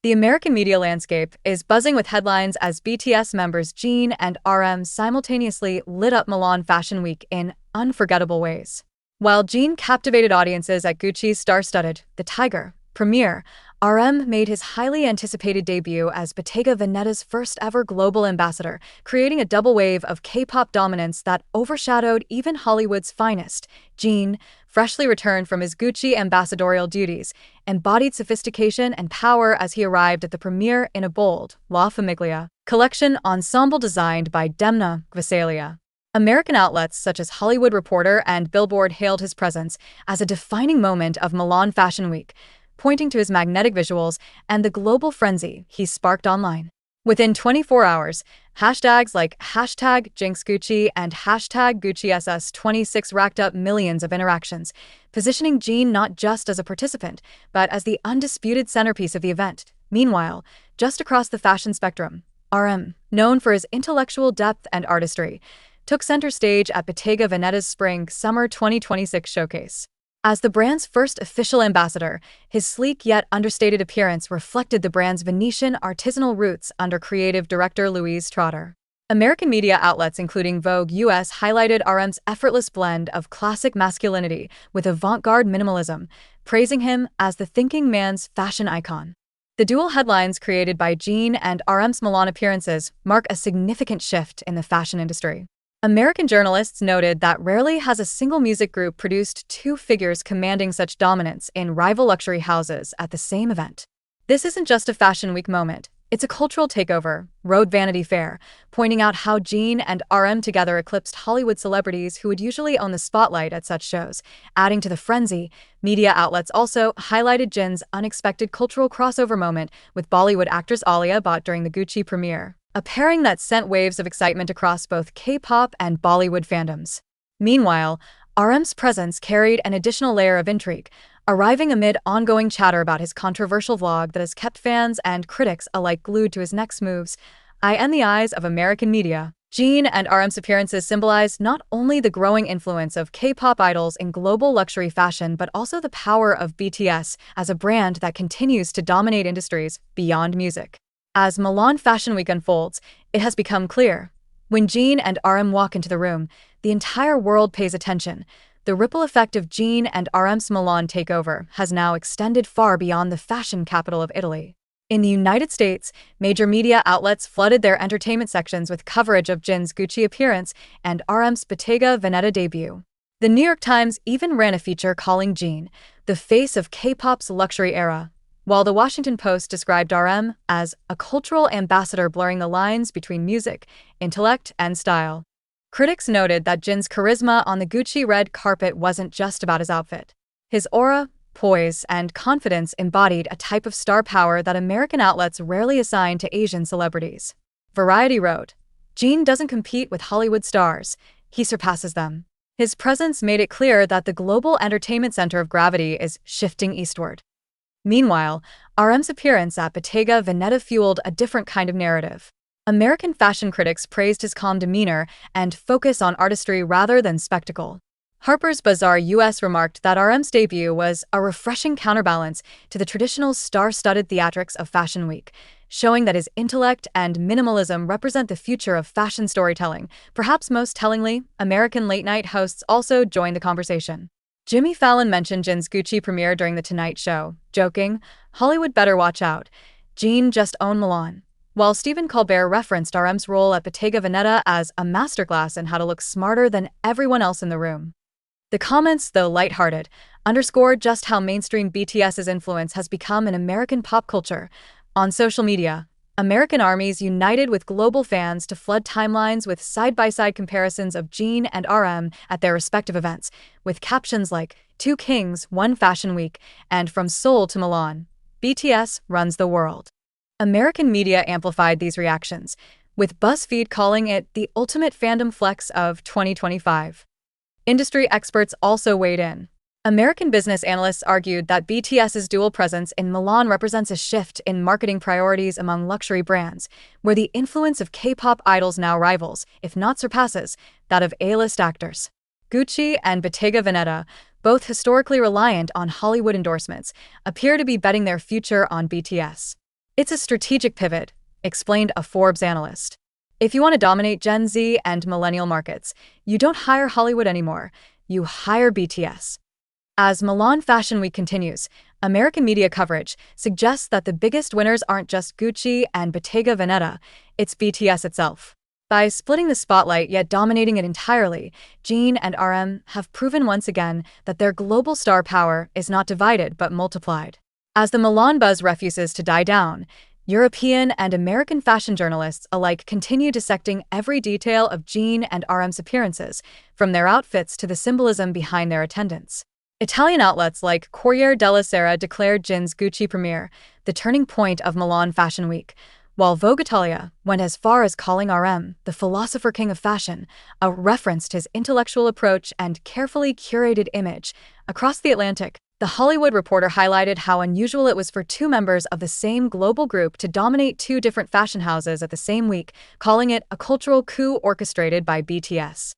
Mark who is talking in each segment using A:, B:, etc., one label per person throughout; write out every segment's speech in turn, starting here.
A: The American media landscape is buzzing with headlines as BTS members Jin and RM simultaneously lit up Milan Fashion Week in unforgettable ways. While Jin captivated audiences at Gucci's star-studded The Tiger premiere, RM made his highly anticipated debut as Bottega Veneta's first-ever global ambassador, creating a double wave of K-pop dominance that overshadowed even Hollywood's finest. Jin, freshly returned from his Gucci ambassadorial duties, embodied sophistication and power as he arrived at the premiere in a bold La Famiglia collection ensemble designed by Demna Gvasalia. American outlets such as Hollywood Reporter and Billboard hailed his presence as a defining moment of Milan Fashion Week, pointing to his magnetic visuals and the global frenzy he sparked online. Within 24 hours, hashtags like #JinxGucci and #GucciSS26 racked up millions of interactions, positioning Jin not just as a participant, but as the undisputed centerpiece of the event. Meanwhile, just across the fashion spectrum, RM, known for his intellectual depth and artistry, took center stage at Bottega Veneta's Spring-Summer 2026 showcase. As the brand's first official ambassador, his sleek yet understated appearance reflected the brand's Venetian artisanal roots under creative director Louise Trotter. American media outlets including Vogue US highlighted RM's effortless blend of classic masculinity with avant-garde minimalism, praising him as the thinking man's fashion icon. The dual headlines created by Jin and RM's Milan appearances mark a significant shift in the fashion industry. American journalists noted that rarely has a single music group produced two figures commanding such dominance in rival luxury houses at the same event. This isn't just a Fashion Week moment, it's a cultural takeover, wrote Vanity Fair, pointing out how Jin and RM together eclipsed Hollywood celebrities who would usually own the spotlight at such shows. Adding to the frenzy, media outlets also highlighted Jin's unexpected cultural crossover moment with Bollywood actress Alia Bhatt during the Gucci premiere, a pairing that sent waves of excitement across both K-pop and Bollywood fandoms. Meanwhile, RM's presence carried an additional layer of intrigue, arriving amid ongoing chatter about his controversial vlog that has kept fans and critics alike glued to his next moves. In the eyes of American media, Jin and RM's appearances symbolize not only the growing influence of K-pop idols in global luxury fashion but also the power of BTS as a brand that continues to dominate industries beyond music. As Milan Fashion Week unfolds, it has become clear. When Jin and RM walk into the room, the entire world pays attention. The ripple effect of Jin and RM's Milan takeover has now extended far beyond the fashion capital of Italy. In the United States, major media outlets flooded their entertainment sections with coverage of Jin's Gucci appearance and RM's Bottega Veneta debut. The New York Times even ran a feature calling Jin the face of K-pop's luxury era, while the Washington Post described RM as a cultural ambassador blurring the lines between music, intellect, and style. Critics noted that Jin's charisma on the Gucci red carpet wasn't just about his outfit. His aura, poise, and confidence embodied a type of star power that American outlets rarely assign to Asian celebrities. Variety wrote, "Jin doesn't compete with Hollywood stars, he surpasses them." His presence made it clear that the global entertainment center of gravity is shifting eastward. Meanwhile, RM's appearance at Bottega Veneta fueled a different kind of narrative. American fashion critics praised his calm demeanor and focus on artistry rather than spectacle. Harper's Bazaar US remarked that RM's debut was a refreshing counterbalance to the traditional star-studded theatrics of Fashion Week, showing that his intellect and minimalism represent the future of fashion storytelling. Perhaps most tellingly, American late-night hosts also joined the conversation. Jimmy Fallon mentioned Jin's Gucci premiere during The Tonight Show, joking, "Hollywood better watch out. Jin just owned Milan." While Stephen Colbert referenced RM's role at Bottega Veneta as a masterclass in how to look smarter than everyone else in the room. The comments, though lighthearted, underscored just how mainstream BTS's influence has become in American pop culture. On social media, American armies united with global fans to flood timelines with side-by-side comparisons of Jin and RM at their respective events, with captions like, "Two Kings, One Fashion Week," and "From Seoul to Milan, BTS runs the world." American media amplified these reactions, with BuzzFeed calling it the ultimate fandom flex of 2025. Industry experts also weighed in. American business analysts argued that BTS's dual presence in Milan represents a shift in marketing priorities among luxury brands, where the influence of K-pop idols now rivals, if not surpasses, that of A-list actors. Gucci and Bottega Veneta, both historically reliant on Hollywood endorsements, appear to be betting their future on BTS. It's a strategic pivot, explained a Forbes analyst. If you want to dominate Gen Z and millennial markets, you don't hire Hollywood anymore, you hire BTS. As Milan Fashion Week continues, American media coverage suggests that the biggest winners aren't just Gucci and Bottega Veneta, it's BTS itself. By splitting the spotlight yet dominating it entirely, Jin and RM have proven once again that their global star power is not divided but multiplied. As the Milan buzz refuses to die down, European and American fashion journalists alike continue dissecting every detail of Jin and RM's appearances, from their outfits to the symbolism behind their attendance. Italian outlets like Corriere della Sera declared Jin's Gucci premiere the turning point of Milan Fashion Week, while Vogue Italia went as far as calling RM the philosopher king of fashion, a reference to his intellectual approach and carefully curated image. Across the Atlantic, The Hollywood Reporter highlighted how unusual it was for two members of the same global group to dominate two different fashion houses at the same week, calling it a cultural coup orchestrated by BTS.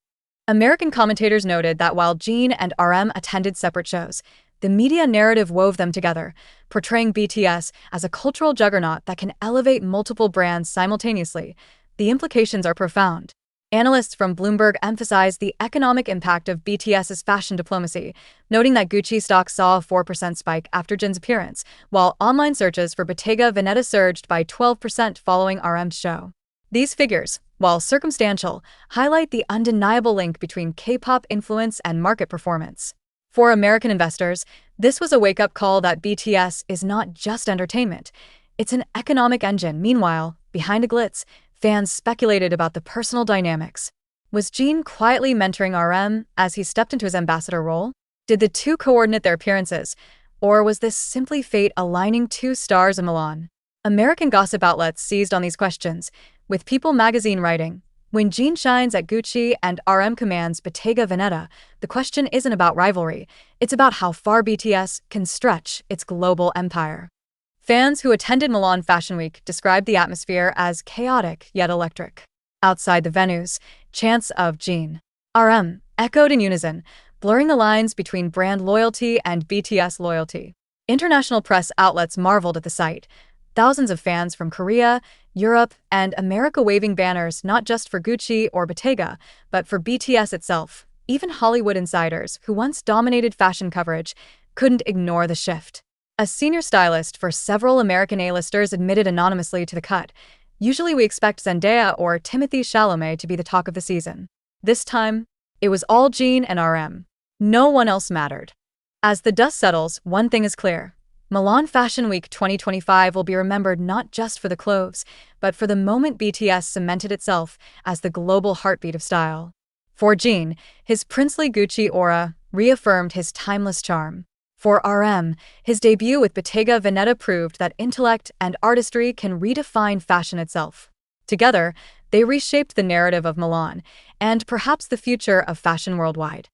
A: American commentators noted that while Jin and RM attended separate shows, the media narrative wove them together, portraying BTS as a cultural juggernaut that can elevate multiple brands simultaneously. The implications are profound. Analysts from Bloomberg emphasized the economic impact of BTS's fashion diplomacy, noting that Gucci stock saw a 4% spike after Jin's appearance, while online searches for Bottega Veneta surged by 12% following RM's show. These figures, while circumstantial, highlight the undeniable link between K-pop influence and market performance. For American investors, this was a wake-up call that BTS is not just entertainment, it's an economic engine. Meanwhile, behind the glitz, fans speculated about the personal dynamics. Was Jin quietly mentoring RM as he stepped into his ambassador role? Did the two coordinate their appearances? Or was this simply fate aligning two stars in Milan? American gossip outlets seized on these questions, with People magazine writing, "When Jin shines at Gucci and RM commands Bottega Veneta, the question isn't about rivalry, it's about how far BTS can stretch its global empire." Fans who attended Milan Fashion Week described the atmosphere as chaotic yet electric. Outside the venues, chants of Jin, RM echoed in unison, blurring the lines between brand loyalty and BTS loyalty. International press outlets marveled at the sight, thousands of fans from Korea, Europe, and America waving banners not just for Gucci or Bottega, but for BTS itself. Even Hollywood insiders, who once dominated fashion coverage, couldn't ignore the shift. A senior stylist for several American A-listers admitted anonymously to the cut, "Usually we expect Zendaya or Timothée Chalamet to be the talk of the season. This time, it was all Jin and RM. No one else mattered." As the dust settles, one thing is clear. Milan Fashion Week 2025 will be remembered not just for the clothes, but for the moment BTS cemented itself as the global heartbeat of style. For Jin, his princely Gucci aura reaffirmed his timeless charm. For RM, his debut with Bottega Veneta proved that intellect and artistry can redefine fashion itself. Together, they reshaped the narrative of Milan, and perhaps the future of fashion worldwide.